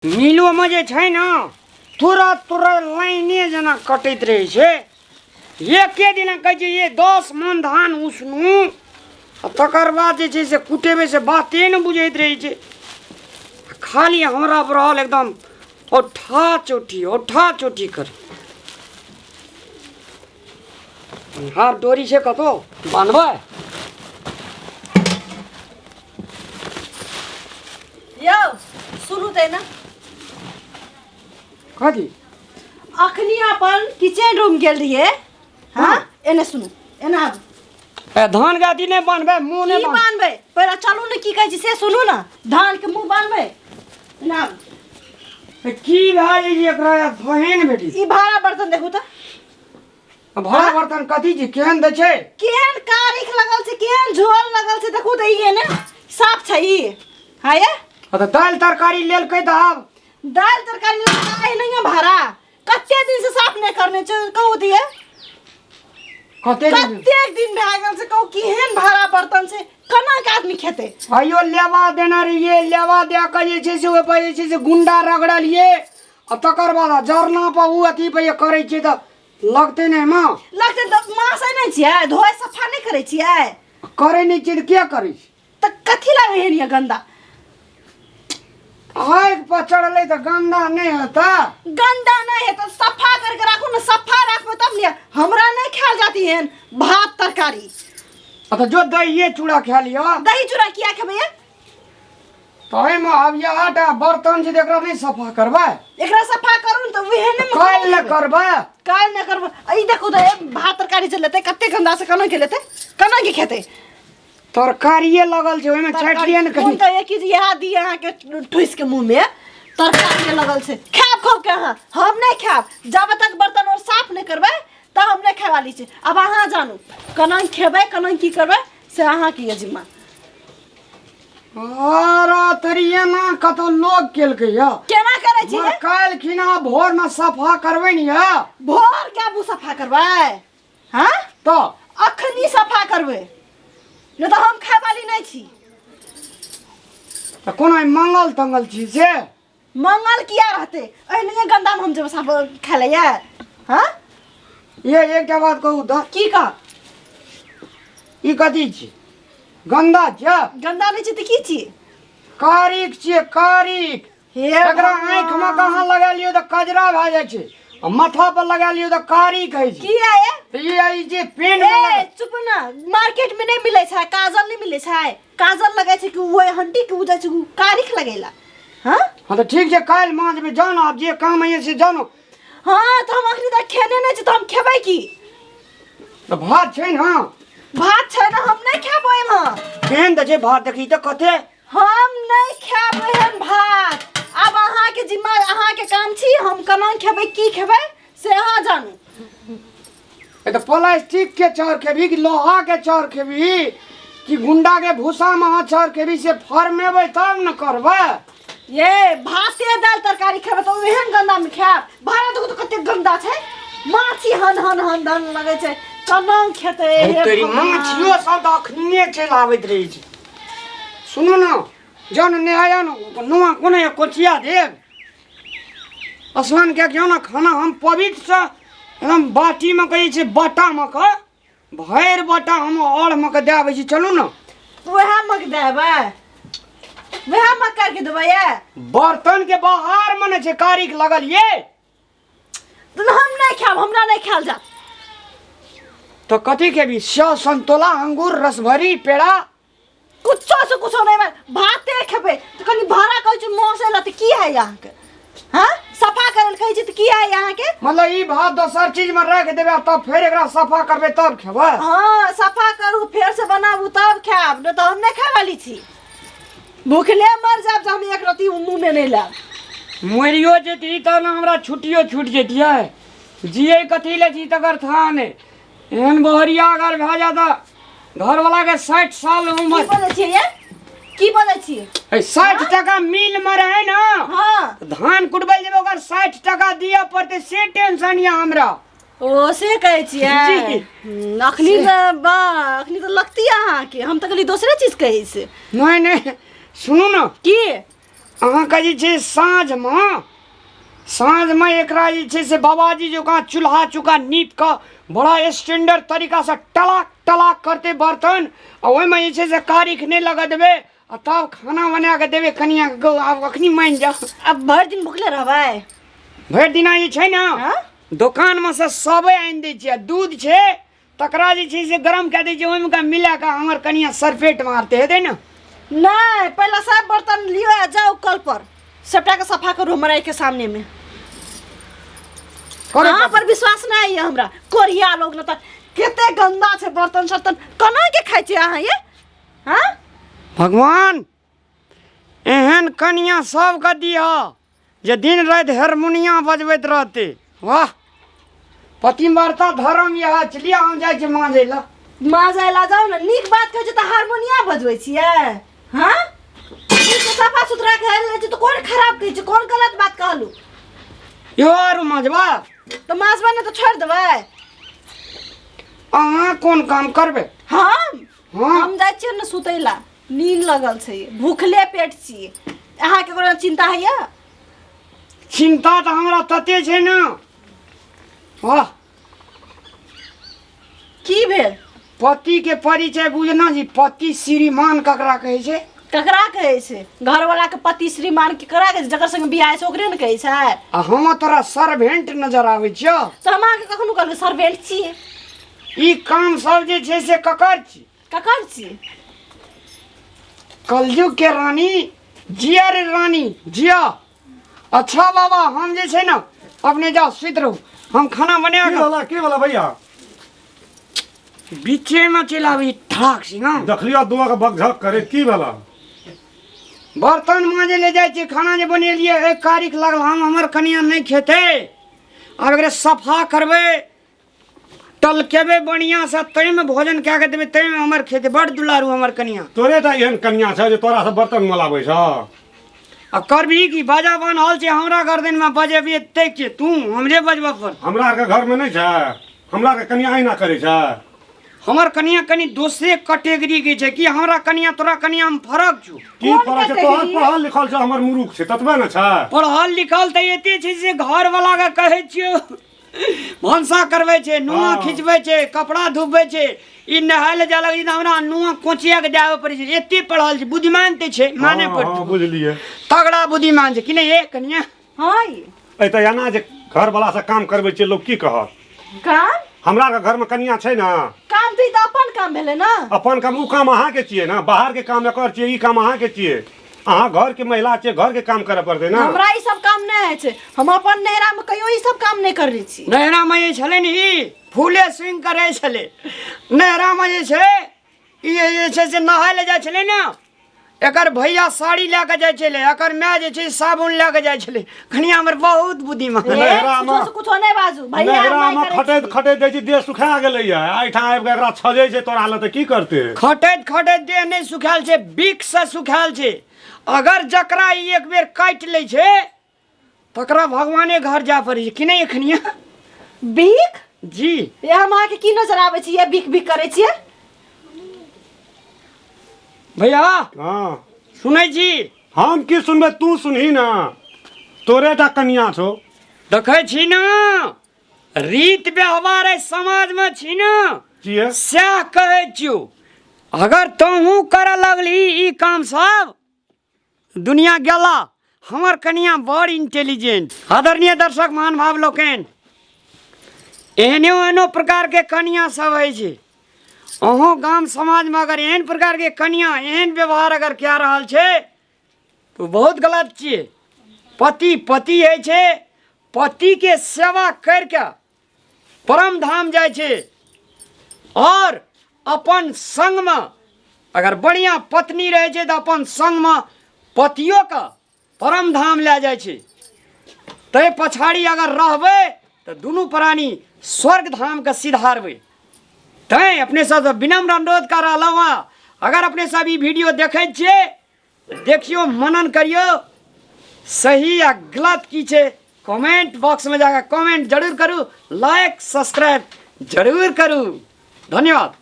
मिलो में जे छै ना तुरंत तुरंत लाइने जना कटैत रहे छै। एके दिन कहै छै ये 10 मन धान उसनू तकर बाद जे छै से कुटेबे से बाते न बुझैत रहे छै। खाली हमरा पर रहल एकदम ओठा चोटी कर। हाथ डोरी से कतो बांधबै यो सुनू ते ना कथी अखनी अपन किचन रूम गेल रहिए। हाँ एने सुनू एना धान के अथी नहीं बांधबै मुंह की नहीं बांधबै पहले चलू ने की कहै छी से सुनू ना धान के मुंह बांधबै ना की भए जाइ छै एकरा बहन बेटी ई भाड़ा बर्तन देखू त भाड़ा बर्तन कथी छै केहन दै छै केहन कारिख लगल छै केहन झोल लगल छै देखू त ई ने साफ छै ई। हां ये त दाल तरकारी लेल कहि त आब दाल तरकारी काहे नहीं है भाड़ा कते दिन से साफ नहीं करने छ कहू दिए कते दिन भए गेल से कहू केहन भाड़ा बर्तन छै केना के आदमी खेते। आइयो लेवा देना रहिए लेवा दे के जे छै से ओइ पर जे छै से गुंडा रगड़लिए आ तकर बाद जरना पर उ अथी पे ये करै छै त लगते नहीं मां लगते त मां से नहीं छियै धोए सफा नहीं करे छियै करे नहीं छै त के करै छै त कथी लागे हेन ये गंदा आग पर चढ़ले त गंदा नहीं होता गंदा नहीं है तो सफा करके राखो ना सफा रखबो तब ने हमरा नहीं खाल जाती है भात तरकारी। तो जो दही चूड़ा खा लियो दही चूड़ा किया खेबे तो में अब ये आटा बर्तन छै एकरा नहीं सफा करबै एकरा सफा करू न त वेहे ने काल न करबै काल न करबो ई देखो त भात तरकारी जे लेते कते गंदा से केना के लेते केना के खेते तरकारिए लगल छै ओइ में छाटिए न कहीं त एक चीज याद दिए अहाँ के ठुस के मुंह में तरकारी के लगल छै खाब खूब के अहाँ हम नहीं खाब जब तक बर्तन और साफ नहीं करबै त हम नहीं खाय वाली छै। अब अहाँ जानू केना खेबै केना की करबै से अहाँ के जिम्मा। अरे तरिये ना कतो लोग केलकै या केना करे छी काल खिना भोर में सफा करबै नि या भोर के बु सफा करबै हां तो अखनी सफा करबै न त हम खाय वाली नहीं छी। त कोना मंगल तंगल छी से मंगल किया रहते एहने गंदा में हम जब साफ खा ले या हां ये एकटा बात कहू त की कह ई कथी छी गंदा छ गंदा नहीं छी त की छी कारिक छी कारिक हे एकरा आंख में कहां लगा लियो त कजरा भ जाय छै आ माथा पर लगा लियो त कारिक है छै की आए त ये आई जे पेन ए चुप ना मार्केट में नहीं मिले छै काजल नहीं मिले छै काजल लगे छै कि वो हंटी के उजा छै कारिक लगेला। हां हां त ठीक छै काल मांज में जानो अब जे काम है से जानो। हां त हम अखनी तक खेने नहीं छै त हम खेबै की त भात छै न भात छै ना हम नहीं खाबो एमा केहन द छै भात देखी त कते हम नहीं खाबो एहन भात। अब अहाँ के जिम्मा अहाँ के काम छी हम केना खेबै की खेबै से अहाँ जानू। ए त प्लास्टिक के चाउर खेबी कि लोहा के चाउर खेबी कि गुंडा के भूसा में हाथ चाउर खेबी से फरमेबै तब न करबै ये भाते दाल तरकारी खेबै त एहन गंदा में खाब भाड़ा देखो त कते गंदा छै माछी हन हन हन धन लगे छै केना खेते हे तेरी माछियो सब अखनिए चल आबैत रही छै। सुनो न जन ने आया न नुआ कोने कोचिया देब असलन के क्यों ना खाना हम पवित्र से एकदम बाटी में कहै छै बाटा में का भैर बाटा हम और में के देबै छी चलू न वह मक देबै वह मक करके देबै ये बर्तन के बाहर में न छै कारिक लगल ये तो हम नहीं खाब हमरा नहीं खाल जा तो कथी खेबी सेव संतोला अंगूर रसभरी पेड़ा कुछो से कुछो नहीं भाते खेबै तो कनी भाड़ा कहै छै मोह से ल त की है यहाँ के हां सफा करल कहै छै त की है यहाँ के मतलब ई भात दोसर चीज में रख देबै तब फिर एकरा सफा करबै तब खेबै। हां सफा करू फिर से बनाबू तब खाब न त हम नहीं खाय वाली छी भूखले मर जाब हम एक रति मुंह में नहीं लाब मरियो जेती त न हमरा छुट्टियो छूट जेतियै जिए कथी ले जी तकर था ने एहन बहरिया अगर भए जाता घर वाला के 60 साल की उम्र बोलै छियै ये की बोलै छियै 60 टका मिल में रहे ना हां धान कुटबै जेबै ओकर 60 टका दिए पड़ते से टेंशन या हमरा ओ से कहै छियै जी। अखनी त लगती अहाँ के हम त कहली दोसरे चीज कहै से नहीं नहीं सुनू न की अहाँके जे छै साँझमे एकरा जे छै से बाबाजी जकाँ चूल्हा चुका नीप कऽ बड़ा स्टैंडर्ड तरीकासँ टलाक टलाक करते बर्तन आ ओहिमे जे छै से कारिख नहि लगऽ देबै आ तब खाना बना कऽ देबै कनियाँके गौ आब अखनी मानि जाओ। अब भरि दिन भुखले रहबै? भरि दिना जे छै ने हाँ? दोकानमे से सबे आनि दै छियै। दूध छै तकरा जे छै से गरम कए दै छियै, ओहिमे का मिला कऽ हमर कनियाँ सरपेट मारते हेतै ने। नहीं, पहले सब बर्तन लियो आ जाओ कल पर सबटा के सफा करू हमरा के सामने में। कहाँ पर विश्वास नहीं है हमरा। कोरिया लोग न त केते गंदा छे बर्तन सर्तन कना के खाइ छी अहाँ ये? हाँ? भगवान एहन कनियाँ सबके दिह जे दिन राति हारमोनिया बजबैत रहते। वाह, पतिव्रता धर्म यह चलिए हम जाइ छी माँजै लए। माँजै ला जाओ न। नीक बात कहै छी त हारमोनिया बजबै छियै? हाँ? सफा सुथरा कहले छी तो कौन खराब कहै छी? कौन गलत बात कहलू? यो आरु माँजबा तो माँजबा ने तो छोड़ देबै? अहाँ कोन काम करबै? हम जाइ छियै न सुतै ला। नींद लगल छै, भूखले पेट छी। अहाँ के कोनो चिंता है या? चिंता तो हमरा तते छै न। वाह, की भेल? पति के परिचय बुझना जी। पति श्रीमान ककरा कहै छै? ककरा कहै छै? घर वाला के पति श्रीमान केकरा कहै छै? जकर संग बियाह छै ओकरे न कहै छै। आ हम तोरा सर्वेंट नजर आबै छियो? तो हम अहाँके कखनो कहलू सर्वेंट छियै? ई काम सब जे छै से ककर छी? ककर छियै? कलयुग के रानी जिया रे रानी जिया। अच्छा बाबा हम जे छै न अपने जाओ सुत रहू, हम खाना बना के वाला भैया बीचे में चलाबी ठाक छी ना। देखलियो दुआ के बकझक करे की वाला बर्तन मांजे ले जाइ छी। खाना जे बनेलिए एक कारिक लगल, हम हमर कनिया नहीं खेते। अब एकरे सफा करबै, टलकेबे बढ़िया से, तई में भोजन कए के देबै, तई में हमर खेते। बड़ दुलारू हमर कनिया। तोरे ता एहन कन्या छ जे तोरा से बर्तन मलाबै छ। आ करबी की बाजा बनल छै हमरा गर्दन में बजेबी ते के तू हमरे बजबा पर। हमरा के घर में नहीं छ, हमरा के कन्या अहिना करे छ। हमर कनिया कनी दोसरे कैटेगरी के छै कि हमरा कनिया तोरा कनिया में फरक छौ। की फरक छ? तोहर पढ़ल लिखल छ, हमर मुरुख छै, ततबे न छ। पढ़ल लिखल त एते छै से घर वाला के कहै छियो भंसा करबै छै, नुआ खिचबै छै, कपड़ा धुबै छै, ई नहाय ले जा लगे त हमरा नुआ कोचिया के जावे पड़ै छै। एते पढ़ल छै, बुद्धिमान ते छै, माने पड़तौ। हां बुझलिए, तगड़ा बुद्धिमान छै कि नहीं ए कनिया? हां ए त एना जे घर वाला से काम करबै छै लोग की कहत? काम? हमरा के घर में कन्या छै ना। काम त अपन काम भेले ना। अपन काम उ काम अहाँ के छिए ना, बाहर के काम एकर छिए, ई काम अहाँ के छिए। अहाँ घर के महिला छिए, घर के काम करे पड़ते ना। हमरा ई सब काम नहीं है छै। हम अपन नहरा में कहियो ई सब काम नहीं कर रही छी। नहरा में ये छले नी फूले स्विंग करे छले। नहरा में ये छे ये छे से नहाय ले जाय छले ना, एकर भैया साड़ी लेके जाय छले, एकर माय जे छे साबुन लेके जाय छले। कनिया हमर बहुत बुद्धिमान। नहरा में कुछ नहीं बाजू भैया। नहरा में खटैत खटैत दै छी देह सुखा गेलै है। आइठा आबि के एकरा छजै छै तोरा ल त की करते? खटैत खटैत देह नहीं सुखाल छे, बिक से सुखाल छे। अगर जकरा ई एक बेर काट ले छे तकरा भगवाने घर जा पड़े छै कि नहीं एखनिया? बीक जी ये हम अहाँ के की नजर आबै छी? ये बीक बीक करे छियै? भैया हां सुनै छी। हम की सुनबे, तू सुनही ना। तोरे टा कन्या छो। देखे छी ना रीत व्यवहार है समाज में छी ना, जिए सह कहे छियो। अगर तोहू करे लगली ई काम सब दुनिया गेला। हमर कनिया बड़ इंटेलिजेंट। आदरणीय दर्शक महानुभाव लोकन, एहनो प्रकार के कनिया सब है छै। अहों गांव समाज में अगर एहन प्रकार के कनिया एहन व्यवहार अगर क्या रहल छे तो बहुत गलत छिए। पति पति है छे, पति के सेवा करके परम धाम जाय छे। और अपन संग में अगर बढ़िया पत्नी रहे छे तो अपन संग में पतियों का परम धाम ले जाय छे। तै पछाड़ी अगर रहबे तो दुनू प्राणी स्वर्ग धाम के सिधारबे। तै अपने सब विनम्र अनुरोध कर रहलहुँ हँ, अगर अपने सब ई वीडियो देखे छिए देखियो, मनन करियो, सही या गलत की छे कमेंट बॉक्स में जाकर कमेंट जरूर करू, लाइक सब्सक्राइब जरूर करू। धन्यवाद।